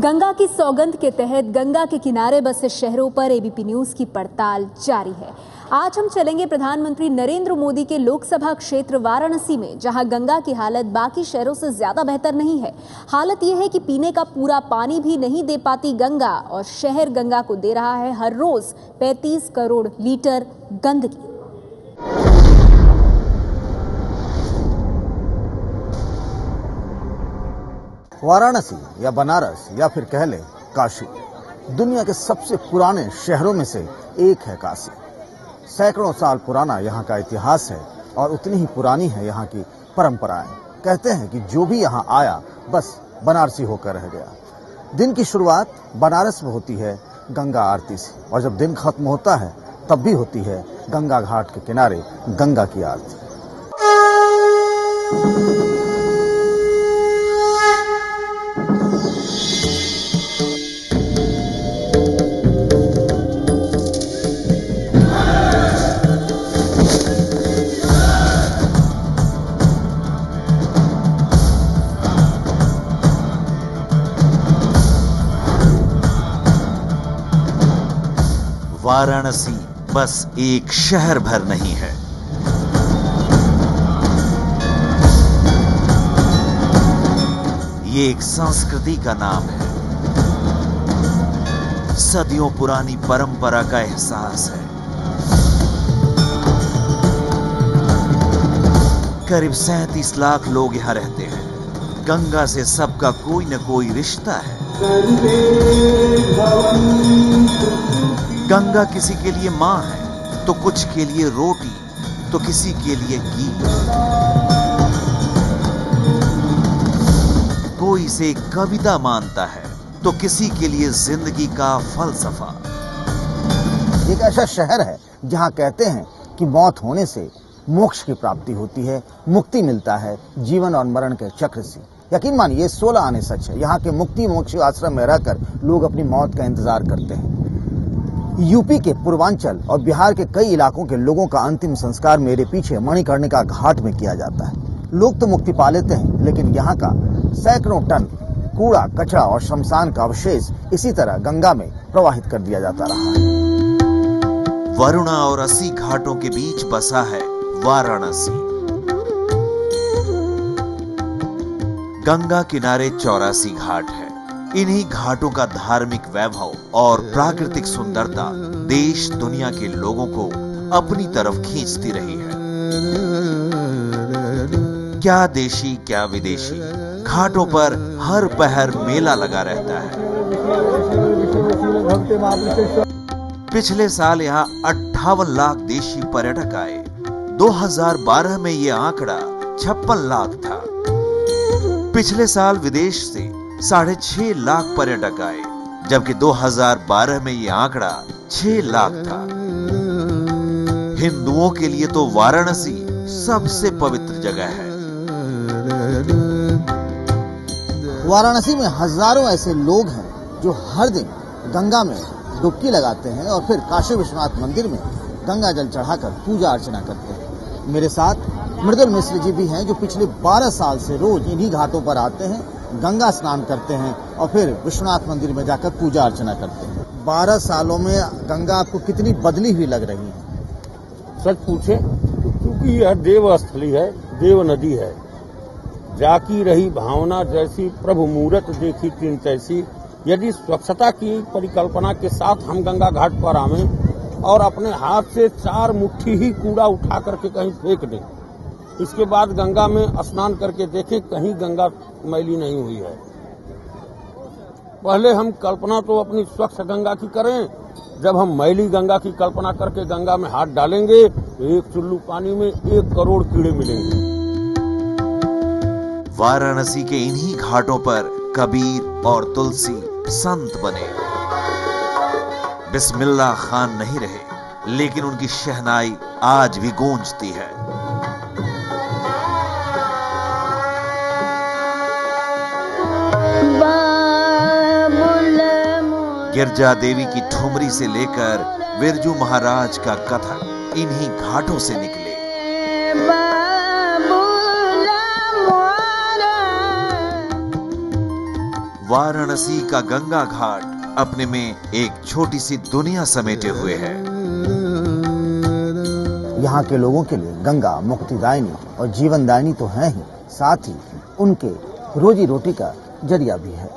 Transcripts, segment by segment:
गंगा की सौगंध के तहत गंगा के किनारे बसे शहरों पर एबीपी न्यूज की पड़ताल जारी है। आज हम चलेंगे प्रधानमंत्री नरेंद्र मोदी के लोकसभा क्षेत्र वाराणसी में, जहां गंगा की हालत बाकी शहरों से ज्यादा बेहतर नहीं है। हालत यह है कि पीने का पूरा पानी भी नहीं दे पाती गंगा, और शहर गंगा को दे रहा है हर रोज 35 करोड़ लीटर गंदगी। वाराणसी या बनारस या फिर कह ले काशी, दुनिया के सबसे पुराने शहरों में से एक है काशी। सैकड़ों साल पुराना यहाँ का इतिहास है और उतनी ही पुरानी है यहाँ की परंपराएं। कहते हैं कि जो भी यहाँ आया बस बनारसी होकर रह गया। दिन की शुरुआत बनारस में होती है गंगा आरती से, और जब दिन खत्म होता है तब भी होती है गंगा घाट के किनारे गंगा की आरती। वाराणसी बस एक शहर भर नहीं है, ये एक संस्कृति का नाम है। सदियों पुरानी परंपरा का एहसास है। करीब 37 लाख लोग यहाँ रहते हैं। गंगा से सबका कोई न कोई रिश्ता है। गंगा किसी के लिए मां है, तो कुछ के लिए रोटी, तो किसी के लिए घी। कोई इसे कविता मानता है, तो किसी के लिए जिंदगी का फलसफा। एक ऐसा शहर है जहां कहते हैं कि मौत होने से मोक्ष की प्राप्ति होती है, मुक्ति मिलता है जीवन और मरण के चक्र से। यकीन मानिए 16 आने सच है। यहाँ के मुक्ति मोक्ष आश्रम में रहकर लोग अपनी मौत का इंतजार करते हैं। यूपी के पूर्वांचल और बिहार के कई इलाकों के लोगों का अंतिम संस्कार मेरे पीछे मणिकर्णिका घाट में किया जाता है। लोग तो मुक्ति पा लेते हैं, लेकिन यहाँ का सैकड़ों टन कूड़ा कचरा और शमशान का अवशेष इसी तरह गंगा में प्रवाहित कर दिया जाता रहा है। वरुणा और अस्सी घाटों के बीच बसा है वाराणसी। गंगा किनारे 84 घाट है। इन्हीं घाटों का धार्मिक वैभव और प्राकृतिक सुंदरता देश दुनिया के लोगों को अपनी तरफ खींचती रही है। क्या देशी क्या विदेशी, घाटों पर हर पहर मेला लगा रहता है। पिछले साल यहाँ 58 लाख देशी पर्यटक आए। 2012 में ये आंकड़ा 56 लाख था। पिछले साल विदेश से 6.5 लाख पर्यटक आए, जबकि 2012 में यह आंकड़ा 6 लाख था। हिंदुओं के लिए तो वाराणसी सबसे पवित्र जगह है। वाराणसी में हजारों ऐसे लोग हैं जो हर दिन गंगा में डुबकी लगाते हैं और फिर काशी विश्वनाथ मंदिर में गंगा जल चढ़ाकर पूजा अर्चना करते हैं। मेरे साथ मृदुल मिश्र जी भी हैं, जो पिछले 12 साल से रोज इन्हीं घाटों पर आते हैं, गंगा स्नान करते हैं और फिर विश्वनाथ मंदिर में जाकर पूजा अर्चना करते हैं। 12 सालों में गंगा आपको कितनी बदली हुई लग रही है? सच पूछे क्योंकि यह देव स्थली है, देव नदी है। जाकी रही भावना जैसी, प्रभु मूरत देखी तीन तैसी। यदि स्वच्छता की परिकल्पना के साथ हम गंगा घाट पर आवें और अपने हाथ से 4 मुट्ठी ही कूड़ा उठा करके कहीं फेंक दें, इसके बाद गंगा में स्नान करके देखें कहीं गंगा मैली नहीं हुई है। पहले हम कल्पना तो अपनी स्वच्छ गंगा की करें। जब हम मैली गंगा की कल्पना करके गंगा में हाथ डालेंगे तो 1 चुल्लू पानी में 1 करोड़ कीड़े मिलेंगे। वाराणसी के इन्हीं घाटों पर कबीर और तुलसी संत बने। बिस्मिल्लाह खान नहीं रहे, लेकिन उनकी शहनाई आज भी गूंजती है। गिरजा देवी की ठुमरी से लेकर बिरजू महाराज का कथक इन्हीं घाटों से निकले। वाराणसी का गंगा घाट अपने में एक छोटी सी दुनिया समेटे हुए है। यहाँ के लोगों के लिए गंगा मुक्तिदायिनी और जीवनदायिनी तो है ही, साथ ही उनके रोजी रोटी का जरिया भी है।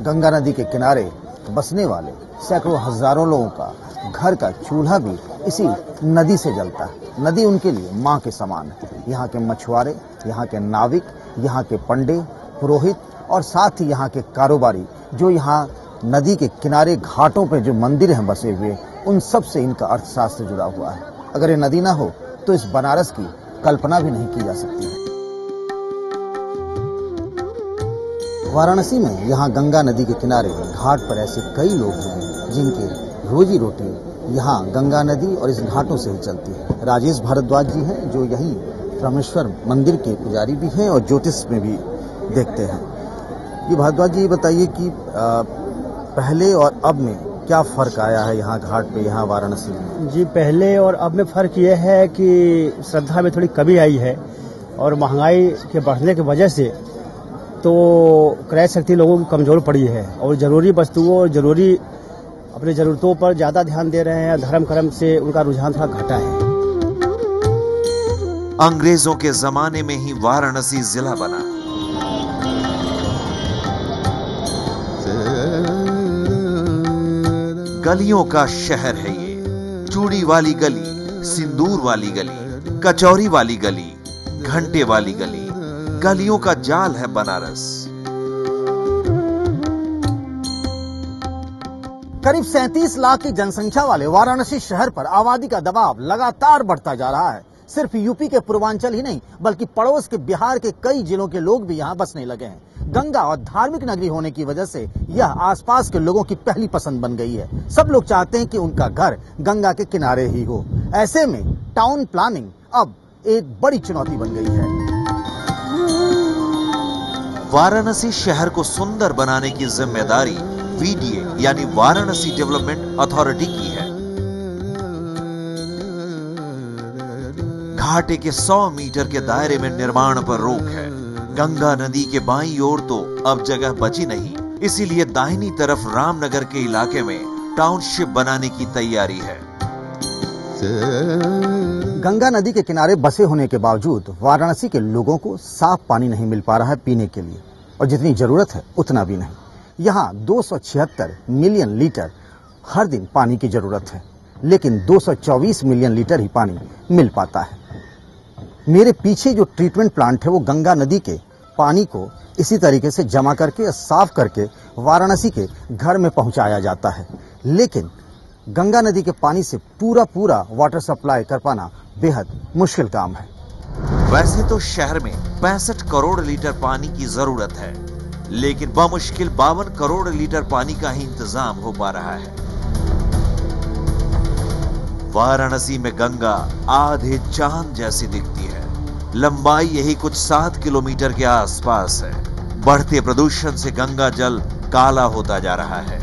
गंगा नदी के किनारे बसने वाले सैकड़ों हजारों लोगों का घर का चूल्हा भी इसी नदी से जलता है। नदी उनके लिए माँ के समान है। यहाँ के मछुआरे, यहाँ के नाविक, यहाँ के पंडे, पुरोहित और साथ ही यहाँ के कारोबारी जो यहाँ नदी के किनारे घाटों पे जो मंदिर हैं बसे हुए, उन सब से इनका अर्थशास्त्र जुड़ा हुआ है। अगर ये नदी ना हो तो इस बनारस की कल्पना भी नहीं की जा सकती है। वाराणसी में यहाँ गंगा नदी के किनारे घाट पर ऐसे कई लोग हैं जिनके रोजी रोटी यहाँ गंगा नदी और इस घाटों से ही चलती है। राजेश भारद्वाज जी हैं जो यही रामेश्वर मंदिर के पुजारी भी हैं और ज्योतिष में भी देखते हैं। ये भारद्वाज जी बताइए कि पहले और अब में क्या फर्क आया है यहाँ घाट पे, यहाँ वाराणसी में? जी, पहले और अब में फर्क ये है कि श्रद्धा में थोड़ी कमी आई है और महंगाई के बढ़ने की वजह से तो क्रय शक्ति लोगों की कमजोर पड़ी है और जरूरी वस्तुओं, जरूरी अपनी जरूरतों पर ज्यादा ध्यान दे रहे हैं। धर्म कर्म से उनका रुझान थोड़ा घटा है। अंग्रेजों के जमाने में ही वाराणसी जिला बना। गलियों का शहर है ये। चूड़ी वाली गली, सिंदूर वाली गली, कचौरी वाली गली, घंटे वाली गली, गलियों का जाल है बनारस। करीब 37 लाख की जनसंख्या वाले वाराणसी शहर पर आबादी का दबाव लगातार बढ़ता जा रहा है। सिर्फ यूपी के पूर्वांचल ही नहीं बल्कि पड़ोस के बिहार के कई जिलों के लोग भी यहाँ बसने लगे हैं। गंगा और धार्मिक नगरी होने की वजह से यह आसपास के लोगों की पहली पसंद बन गई है। सब लोग चाहते हैं कि उनका घर गंगा के किनारे ही हो। ऐसे में टाउन प्लानिंग अब एक बड़ी चुनौती बन गई है। वाराणसी शहर को सुंदर बनाने की जिम्मेदारी वीडीए यानी वाराणसी डेवलपमेंट अथॉरिटी की है। घाटे के 100 मीटर के दायरे में निर्माण पर रोक है। गंगा नदी के बाईं ओर तो अब जगह बची नहीं, इसीलिए दाहिनी तरफ रामनगर के इलाके में टाउनशिप बनाने की तैयारी है। गंगा नदी के किनारे बसे होने के बावजूद वाराणसी के लोगों को साफ पानी नहीं मिल पा रहा है पीने के लिए, और जितनी जरूरत है उतना भी नहीं। यहाँ 276 मिलियन लीटर हर दिन पानी की जरूरत है, लेकिन 224 मिलियन लीटर ही पानी मिल पाता है। मेरे पीछे जो ट्रीटमेंट प्लांट है वो गंगा नदी के पानी को इसी तरीके से जमा करके साफ करके वाराणसी के घर में पहुंचाया जाता है, लेकिन गंगा नदी के पानी से पूरा वाटर सप्लाई कर पाना बेहद मुश्किल काम है। वैसे तो शहर में 65 करोड़ लीटर पानी की जरूरत है, लेकिन बमुश्किल 52 करोड़ लीटर पानी का ही इंतजाम हो पा रहा है। वाराणसी में गंगा आधे चांद जैसी दिखती है। लंबाई यही कुछ 7 किलोमीटर के आसपास है। बढ़ते प्रदूषण से गंगा जल काला होता जा रहा है।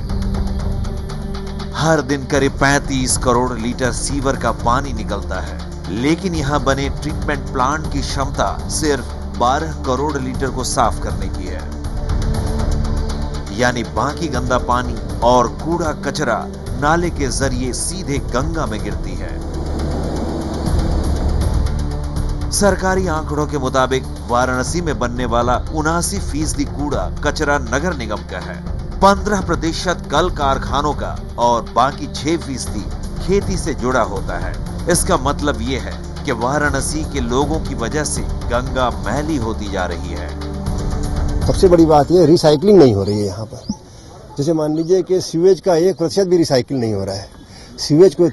हर दिन करीब 35 करोड़ लीटर सीवर का पानी निकलता है, लेकिन यहां बने ट्रीटमेंट प्लांट की क्षमता सिर्फ 12 करोड़ लीटर को साफ करने की है। यानी बाकी गंदा पानी और कूड़ा कचरा नाले के जरिए सीधे गंगा में गिरती है। सरकारी आंकड़ों के मुताबिक वाराणसी में बनने वाला 79% कूड़ा कचरा नगर निगम का है, 15% कल कारखानों का और बाकी 6% खेती से जुड़ा होता है। इसका मतलब ये है कि वाराणसी के लोगों की वजह से गंगा मैली होती जा रही है। सबसे बड़ी बात यह रिसाइकलिंग नहीं हो रही है यहाँ पर। जैसे मान लीजिए कि सीवेज का 1% भी रिसाइकिल नहीं हो रहा है। सीवेज को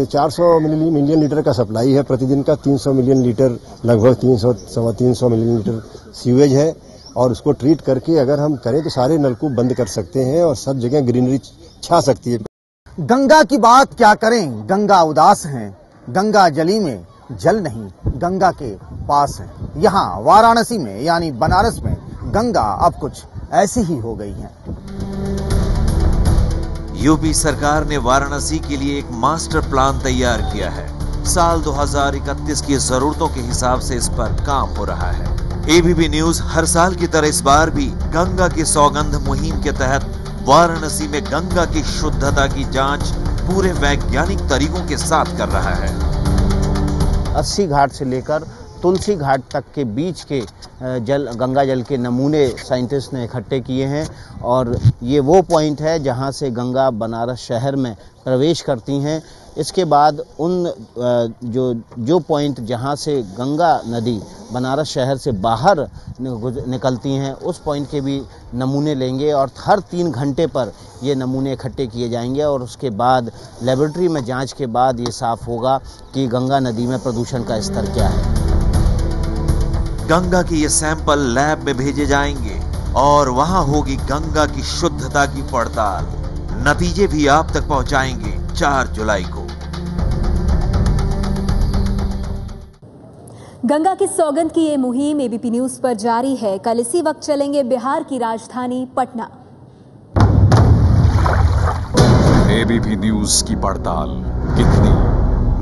400 मिलियन लीटर का सप्लाई है प्रतिदिन का, 300 मिलियन लीटर लगभग 300-350 मिलियन लीटर सीवेज है, और उसको ट्रीट करके अगर हम करें तो सारे नलकूप बंद कर सकते हैं और सब जगह ग्रीनरी छा सकती है। गंगा की बात क्या करें, गंगा उदास है। गंगा जली में जल नहीं, गंगा के पास है। यहाँ वाराणसी में यानी बनारस में गंगा अब कुछ ऐसी ही हो गई है। यूपी सरकार ने वाराणसी के लिए एक मास्टर प्लान तैयार किया है। साल 2031 की जरूरतों के हिसाब से इस पर काम हो रहा है। एबीपी न्यूज हर साल की तरह इस बार भी गंगा की सौगंध मुहिम के तहत वाराणसी में गंगा की शुद्धता की जांच पूरे वैज्ञानिक तरीकों के साथ कर रहा है। 80 घाट से लेकर तुलसी घाट तक के बीच के गंगा जल के नमूने साइंटिस्ट ने इकट्ठे किए हैं और ये वो पॉइंट है जहां से गंगा बनारस शहर में प्रवेश करती हैं। इसके बाद उन जो पॉइंट जहां से गंगा नदी बनारस शहर से बाहर निकलती हैं उस पॉइंट के भी नमूने लेंगे और हर 3 घंटे पर ये नमूने इकट्ठे किए जाएंगे और उसके बाद लेबोरेटरी में जांच के बाद ये साफ होगा कि गंगा नदी में प्रदूषण का स्तर क्या है। गंगा के ये सैंपल लैब में भेजे जाएंगे और वहां होगी गंगा की शुद्धता की पड़ताल। नतीजे भी आप तक पहुंचाएंगे 4 जुलाई को। गंगा की सौगंध की ये मुहिम एबीपी न्यूज पर जारी है। कल इसी वक्त चलेंगे बिहार की राजधानी पटना। एबीपी न्यूज की पड़ताल, कितनी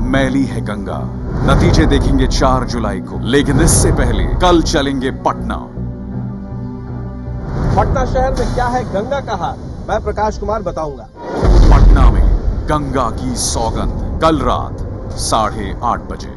मैली है गंगा, नतीजे देखेंगे 4 जुलाई को। लेकिन इससे पहले कल चलेंगे पटना। पटना शहर में क्या है गंगा का हाल, मैं प्रकाश कुमार बताऊंगा। पटना में गंगा की सौगंध, कल रात 8:30 बजे।